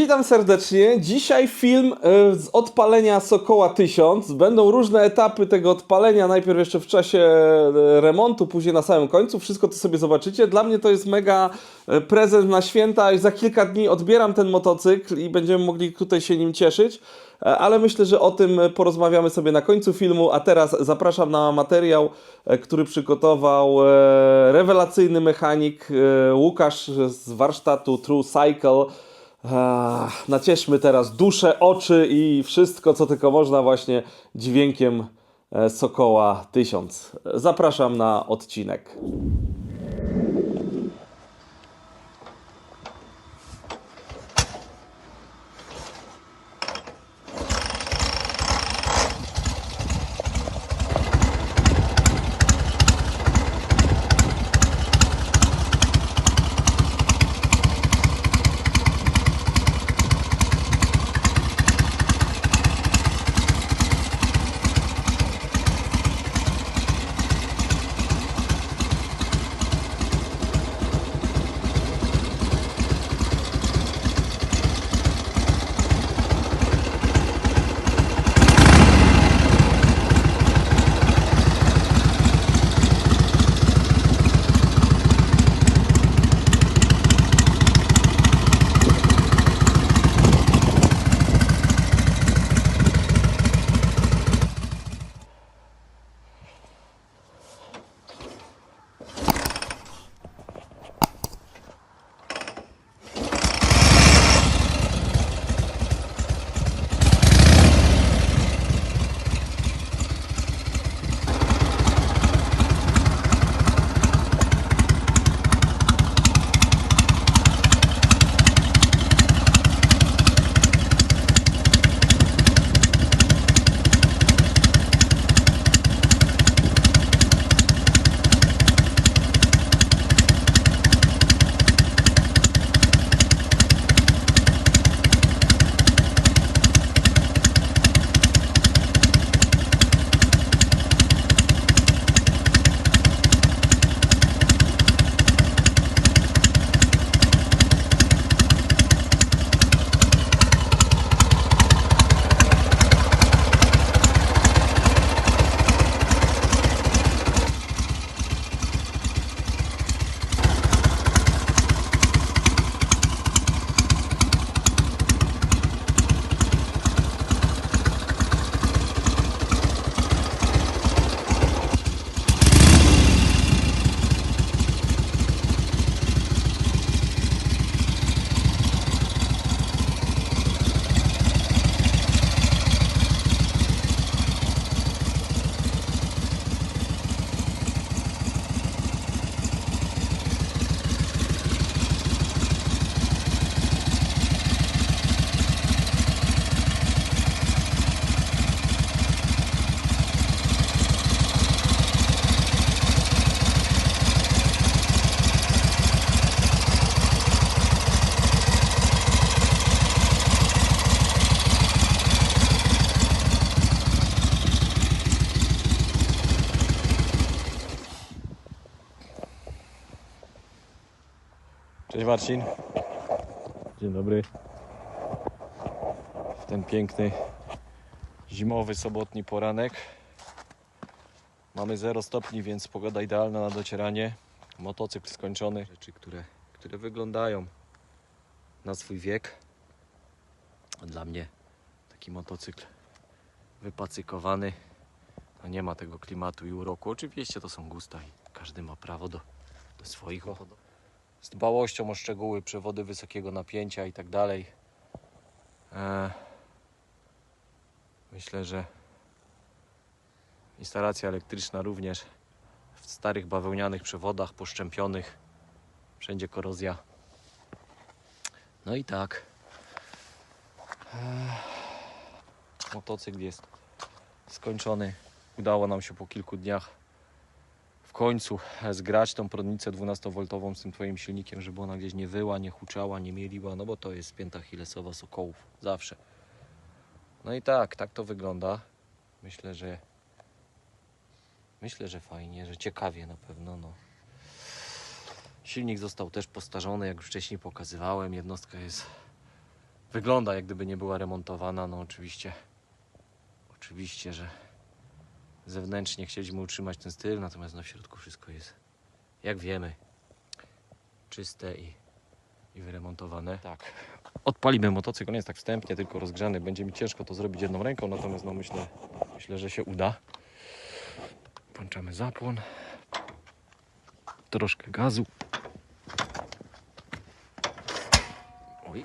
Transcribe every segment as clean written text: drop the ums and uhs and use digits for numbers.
Witam serdecznie. Dzisiaj film z odpalenia Sokoła 1000. Będą różne etapy tego odpalenia. Najpierw jeszcze w czasie remontu, później na samym końcu. Wszystko to sobie zobaczycie. Dla mnie to jest mega prezent na święta i za kilka dni odbieram ten motocykl i będziemy mogli tutaj się nim cieszyć. Ale myślę, że o tym porozmawiamy sobie na końcu filmu. A teraz zapraszam na materiał, który przygotował rewelacyjny mechanik Łukasz z warsztatu True Cycle. Nacieszmy teraz duszę, oczy i wszystko, co tylko można właśnie dźwiękiem Sokoła 1000. Zapraszam na odcinek. Cześć Marcin. Dzień dobry. W ten piękny zimowy, sobotni poranek. Mamy 0 stopni, więc pogoda idealna na docieranie. Motocykl skończony. Rzeczy, które wyglądają na swój wiek. Dla mnie taki motocykl wypacykowany. No nie ma tego klimatu i uroku. Oczywiście to są gusta i każdy ma prawo do swoich ochot. Z dbałością o szczegóły, przewody wysokiego napięcia i tak dalej. Myślę, że instalacja elektryczna również w starych bawełnianych przewodach poszczępionych. Wszędzie korozja. No i tak. Motocykl jest skończony. Udało nam się po kilku dniach w końcu zgrać tą prądnicę 12V z tym twoim silnikiem, żeby ona gdzieś nie wyła, nie huczała, nie mieliła, no bo to jest pięta achillesowa Sokołów, zawsze. No i tak to wygląda. Myślę, że fajnie, że ciekawie na pewno, no. Silnik został też postarzony, jak już wcześniej pokazywałem. Jednostka jest wygląda jak gdyby nie była remontowana. No oczywiście, że zewnętrznie chcieliśmy utrzymać ten styl, natomiast no w środku wszystko jest, jak wiemy, czyste i wyremontowane. Tak. Odpalimy motocykl, on jest tak wstępnie tylko rozgrzany. Będzie mi ciężko to zrobić jedną ręką, natomiast no myślę, że się uda. Włączamy zapłon. Troszkę gazu. Oj.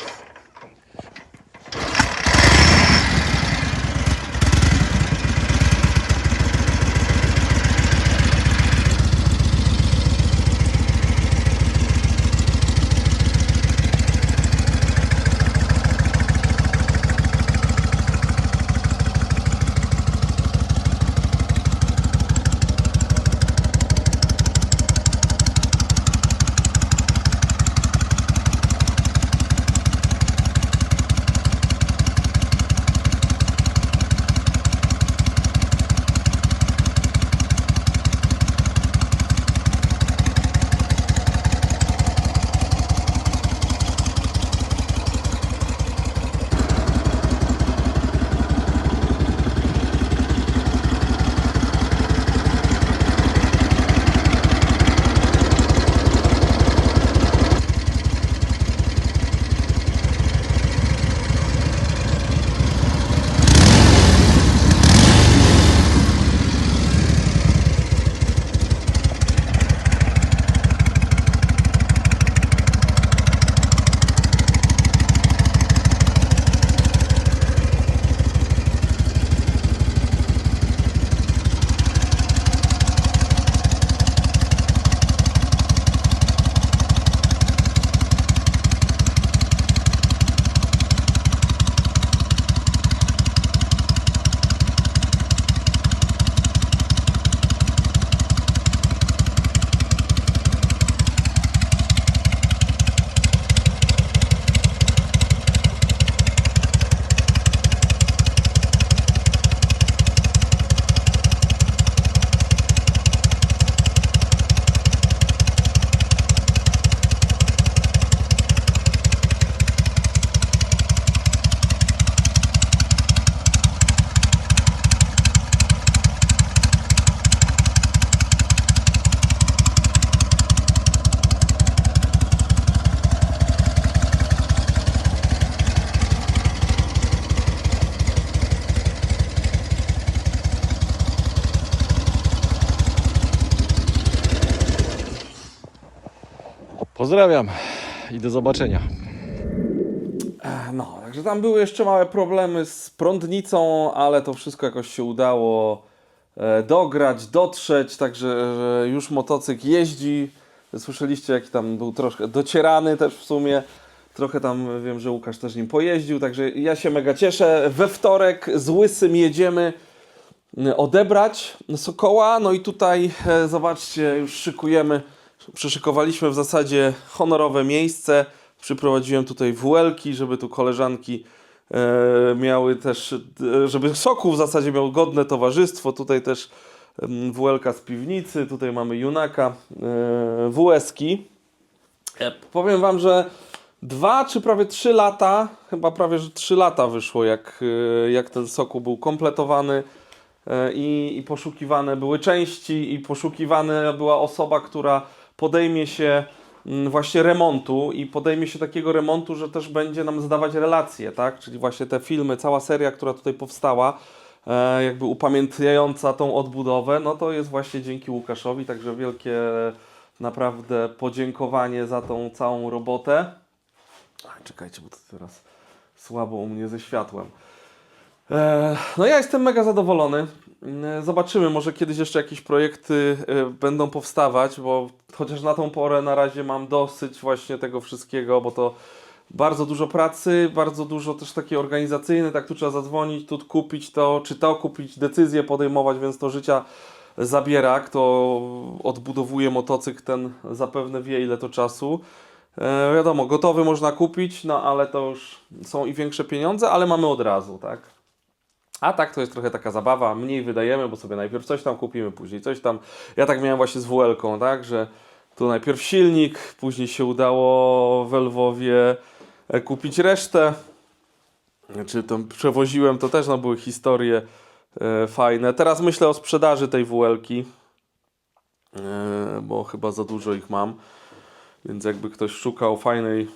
Pozdrawiam i do zobaczenia. No, także tam były jeszcze małe problemy z prądnicą, ale to wszystko jakoś się udało dograć, dotrzeć, także że już motocykl jeździ. Słyszeliście, jaki tam był troszkę docierany też w sumie. Trochę tam wiem, że Łukasz też nim pojeździł, także ja się mega cieszę. We wtorek z Łysym jedziemy odebrać Sokoła. No i tutaj zobaczcie, już szykujemy, przyszykowaliśmy w zasadzie honorowe miejsce. Przyprowadziłem tutaj WL-ki, żeby tu koleżanki miały też, żeby Sokół w zasadzie miał godne towarzystwo. Tutaj też WL-ka z piwnicy, tutaj mamy Junaka, WS-ki. Powiem Wam, że 2 czy prawie 3 lata, chyba prawie że 3 lata wyszło, jak ten Sokół był kompletowany i poszukiwane były części i poszukiwana była osoba, która podejmie się właśnie remontu i podejmie się takiego remontu, że też będzie nam zdawać relacje, tak? Czyli właśnie te filmy, cała seria, która tutaj powstała, jakby upamiętniająca tą odbudowę, no to jest właśnie dzięki Łukaszowi, także wielkie naprawdę podziękowanie za tą całą robotę. Czekajcie, bo to teraz słabo u mnie ze światłem. No ja jestem mega zadowolony. Zobaczymy, może kiedyś jeszcze jakieś projekty będą powstawać, bo chociaż na tą porę na razie mam dosyć właśnie tego wszystkiego, bo to bardzo dużo pracy, bardzo dużo też takie organizacyjne, tak tu trzeba zadzwonić, tu kupić to, czy to kupić, decyzje podejmować, więc to życia zabiera. Kto odbudowuje motocykl, ten zapewne wie, ile to czasu. Wiadomo, gotowy można kupić, no ale to już są i większe pieniądze, ale mamy od razu, tak? A tak to jest trochę taka zabawa, mniej wydajemy, bo sobie najpierw coś tam kupimy, później coś tam. Ja tak miałem właśnie z WL-ką, tak, że tu najpierw silnik, później się udało w Lwowie kupić resztę. Czy to przewoziłem, to też no, były historie fajne. Teraz myślę o sprzedaży tej WL-ki, bo chyba za dużo ich mam. Więc jakby ktoś szukał fajnej,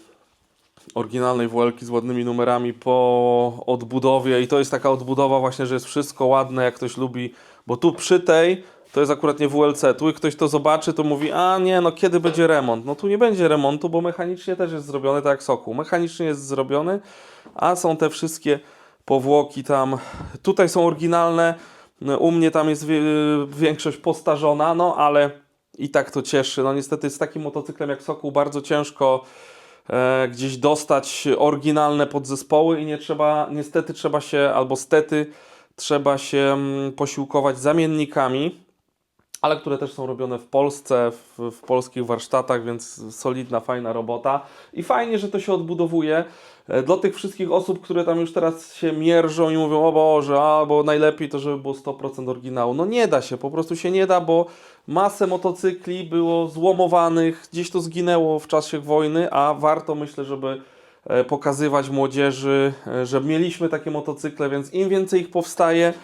oryginalnej WL-ki z ładnymi numerami po odbudowie i to jest taka odbudowa właśnie, że jest wszystko ładne, jak ktoś lubi, bo tu przy tej to jest akurat nie WLC, tu jak ktoś to zobaczy, to mówi, a nie, no kiedy będzie remont? No tu nie będzie remontu, bo mechanicznie też jest zrobiony, tak jak Sokół. Mechanicznie jest zrobiony, a są te wszystkie powłoki tam, tutaj są oryginalne, u mnie tam jest większość postarzona, no ale i tak to cieszy. No niestety z takim motocyklem jak Sokół bardzo ciężko gdzieś dostać oryginalne podzespoły i nie trzeba, niestety trzeba się, albo stety trzeba się posiłkować zamiennikami, ale które też są robione w Polsce, w polskich warsztatach, więc solidna, fajna robota. I fajnie, że to się odbudowuje. Dla tych wszystkich osób, które tam już teraz się mierzą i mówią, o Boże, bo najlepiej to, żeby było 100% oryginału. No nie da się, po prostu się nie da, bo masę motocykli było złomowanych, gdzieś to zginęło w czasie wojny, a warto, myślę, żeby pokazywać młodzieży, że mieliśmy takie motocykle, więc im więcej ich powstaje,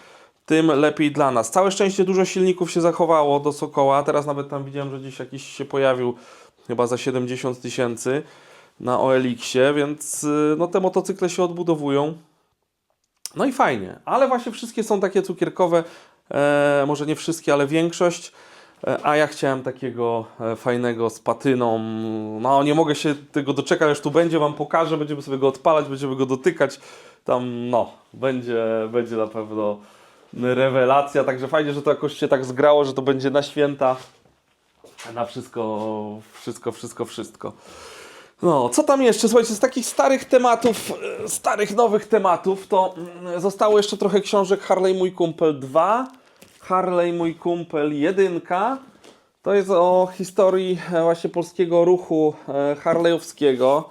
tym lepiej dla nas. Całe szczęście dużo silników się zachowało do Sokoła. Teraz nawet tam widziałem, że gdzieś jakiś się pojawił chyba za 70 000 na OLX-ie, więc no te motocykle się odbudowują. No i fajnie, ale właśnie wszystkie są takie cukierkowe, może nie wszystkie, ale większość. A ja chciałem takiego fajnego z patyną. No nie mogę się tego doczekać, aż tu będzie, wam pokażę, będziemy sobie go odpalać, będziemy go dotykać. Tam no, będzie na pewno rewelacja, także fajnie, że to jakoś się tak zgrało, że to będzie na święta, na wszystko. No, co tam jeszcze? Słuchajcie, z takich starych tematów, nowych tematów, to zostało jeszcze trochę książek Harley Mój Kumpel 2, Harley Mój Kumpel 1. To jest o historii właśnie polskiego ruchu harley'owskiego.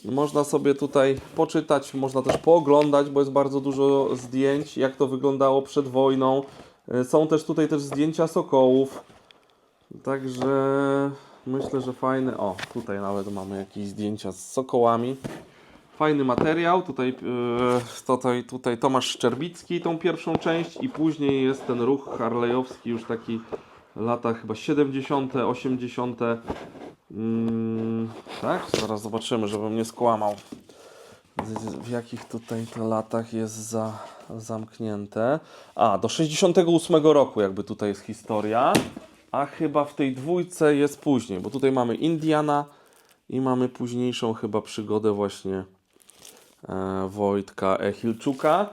Można sobie tutaj poczytać, można też pooglądać, bo jest bardzo dużo zdjęć, jak to wyglądało przed wojną. Są też tutaj zdjęcia sokołów. Także myślę, że fajny. O, tutaj nawet mamy jakieś zdjęcia z sokołami. Fajny materiał. Tutaj Tomasz Szczerbicki tą pierwszą część i później jest ten ruch harley'owski już taki lata chyba 70., 80. Tak? Zaraz zobaczymy, żebym nie skłamał. W jakich tutaj to latach jest zamknięte. A, do 68 roku jakby tutaj jest historia. A chyba w tej dwójce jest później, bo tutaj mamy Indiana i mamy późniejszą chyba przygodę właśnie Wojtka Echilczuka.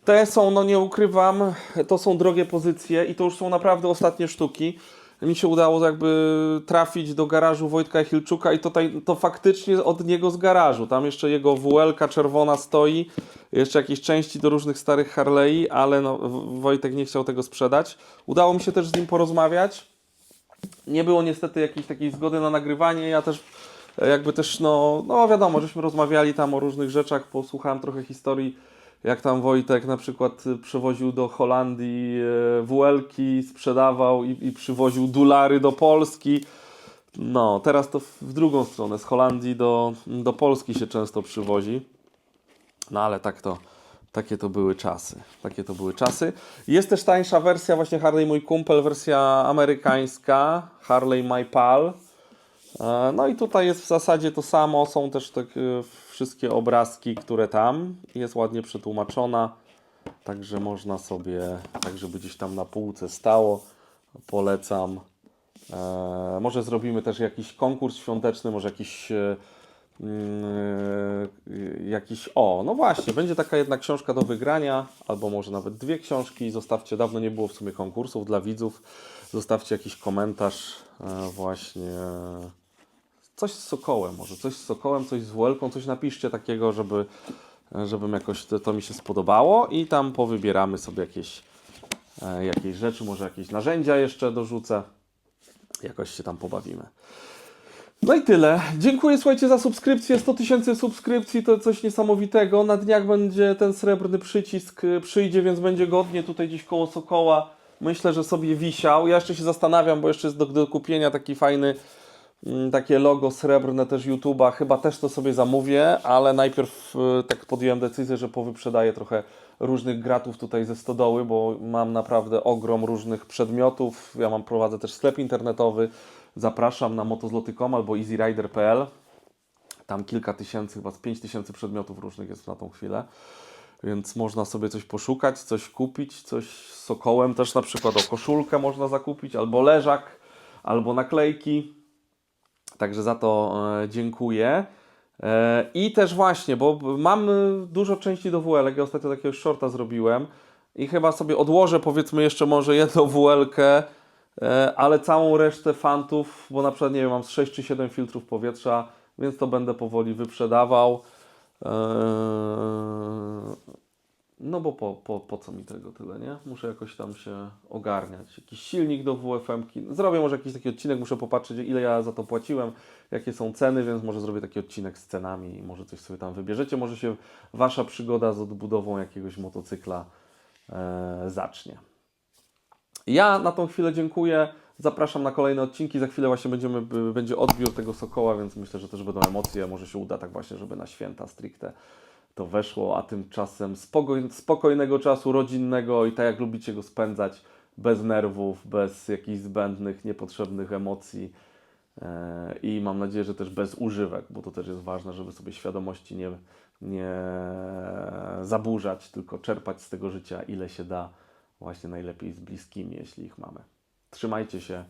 Te są, no nie ukrywam, to są drogie pozycje i to już są naprawdę ostatnie sztuki. Mi się udało jakby trafić do garażu Wojtka Echilczuka i to faktycznie od niego z garażu. Tam jeszcze jego WL-ka czerwona stoi, jeszcze jakieś części do różnych starych Harley'i, ale no, Wojtek nie chciał tego sprzedać. Udało mi się też z nim porozmawiać. Nie było niestety jakiejś takiej zgody na nagrywanie. Ja też jakby też, no wiadomo, żeśmy rozmawiali tam o różnych rzeczach, posłuchałem trochę historii, jak tam Wojtek na przykład przywoził do Holandii WL-ki, sprzedawał i przywoził dolary do Polski. No, teraz to w drugą stronę, z Holandii do Polski się często przywozi. No ale takie to były czasy. Jest też tańsza wersja właśnie Harley Mój Kumpel, wersja amerykańska, Harley My Pal. No i tutaj jest w zasadzie to samo, są też wszystkie obrazki, które tam, jest ładnie przetłumaczona, także można sobie, tak żeby gdzieś tam na półce stało, polecam. Może zrobimy też jakiś konkurs świąteczny, może no właśnie, będzie taka jedna książka do wygrania, albo może nawet 2 książki. Zostawcie, dawno nie było w sumie konkursów dla widzów, zostawcie jakiś komentarz właśnie, coś z Sokołem, może coś z Sokołem, coś z WL-ką, coś napiszcie takiego, żebym jakoś to mi się spodobało i tam powybieramy sobie jakieś rzeczy, może jakieś narzędzia jeszcze dorzucę, jakoś się tam pobawimy. No i tyle. Dziękuję, słuchajcie, za subskrypcję. 100 000 subskrypcji to coś niesamowitego. Na dniach będzie ten srebrny przycisk, przyjdzie, więc będzie godnie tutaj gdzieś koło Sokoła. Myślę, że sobie wisiał. Ja jeszcze się zastanawiam, bo jeszcze jest do kupienia taki fajny takie logo srebrne też YouTube'a, chyba też to sobie zamówię, ale najpierw tak podjąłem decyzję, że powyprzedaję trochę różnych gratów tutaj ze stodoły, bo mam naprawdę ogrom różnych przedmiotów. Ja prowadzę też sklep internetowy, zapraszam na motozloty.com albo easyrider.pl. Tam kilka tysięcy, chyba z 5000 przedmiotów różnych jest na tą chwilę. Więc można sobie coś poszukać, coś kupić, coś z sokołem też na przykład o koszulkę można zakupić, albo leżak, albo naklejki. Także za to dziękuję. I też właśnie, bo mam dużo części do WL-ek. Ja ostatnio takiego shorta zrobiłem i chyba sobie odłożę powiedzmy jeszcze może jedną WL-kę, ale całą resztę fantów, bo na przykład nie wiem, mam z 6 czy 7 filtrów powietrza, więc to będę powoli wyprzedawał. No bo po co mi tego tyle, nie? Muszę jakoś tam się ogarniać. Jakiś silnik do WFM-ki. Zrobię może jakiś taki odcinek, muszę popatrzeć, ile ja za to płaciłem, jakie są ceny, więc może zrobię taki odcinek z cenami i może coś sobie tam wybierzecie. Może się Wasza przygoda z odbudową jakiegoś motocykla zacznie. Ja na tą chwilę dziękuję. Zapraszam na kolejne odcinki. Za chwilę właśnie będzie odbiór tego Sokoła, więc myślę, że też będą emocje. Może się uda tak właśnie, żeby na święta stricte to weszło, a tymczasem spokojnego czasu rodzinnego i tak jak lubicie go spędzać, bez nerwów, bez jakichś zbędnych, niepotrzebnych emocji i mam nadzieję, że też bez używek, bo to też jest ważne, żeby sobie świadomości nie zaburzać, tylko czerpać z tego życia ile się da, właśnie najlepiej z bliskimi, jeśli ich mamy. Trzymajcie się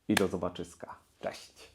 i do zobaczyska. Cześć!